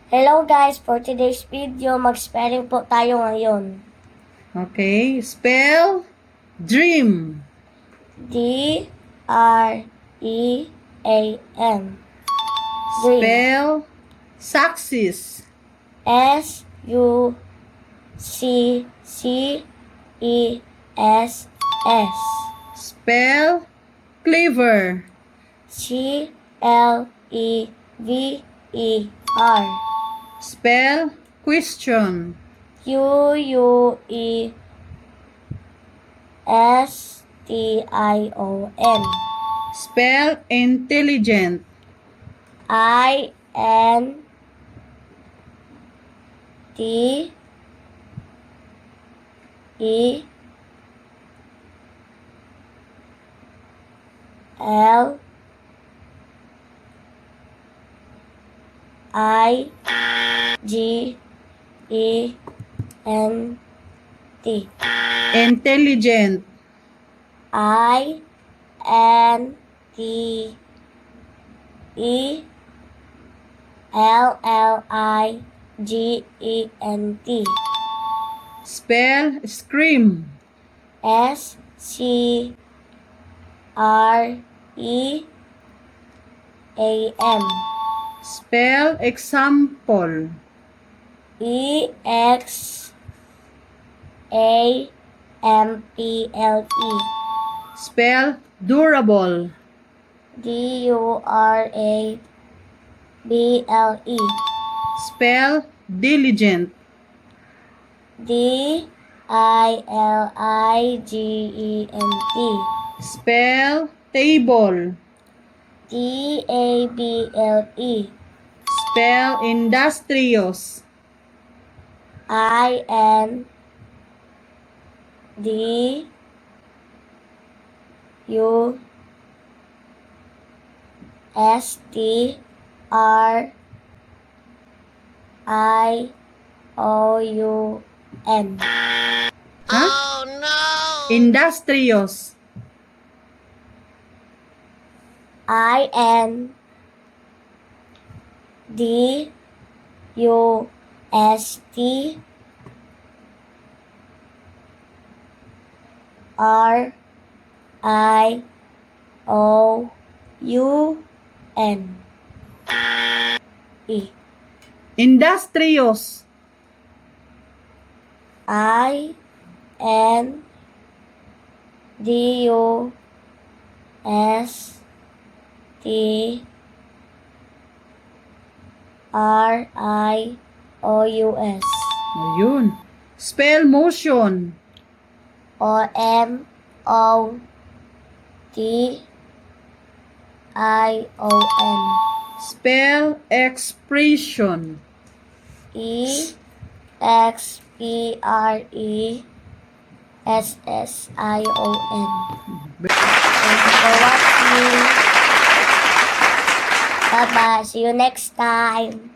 Hello guys, for today's video, mag-spelling po tayo ngayon. Okay, spell dream. D-R-E-A-M. Dream. Spell success. S-U-C-C-E-S-S. Spell clever. C-L-E-V-E-R. Spell question. Q-U-E-S-T-I-O-N. Spell intelligent. I-N-T-E-L-I-G-E-N-T. Intelligent. I-N-T-E-L-L-I-G-E-N-T. Spell scream. S-C-R-E-A-M. Spell example. E-X-A-M-P-L-E. Spell durable. D-U-R-A-B-L-E. Spell diligent. D-I-L-I-G-E-N-T. Spell table. T-A-B-L-E. Spell industrious. I-N-D-U-S-T-R-I-O-U-N. Huh? Oh no! Industrious. I-N-D-U-S-T-R-I-O-U-N. E. Industrious. I-N-D-U-S-T-R-I-O-U-S. Ayun. Spell motion. O-M-O-T-I-O-N. Spell expression. E-X-P-R-E-S-S-I-O-N. Thank you for watching. Bye-bye. See you next time.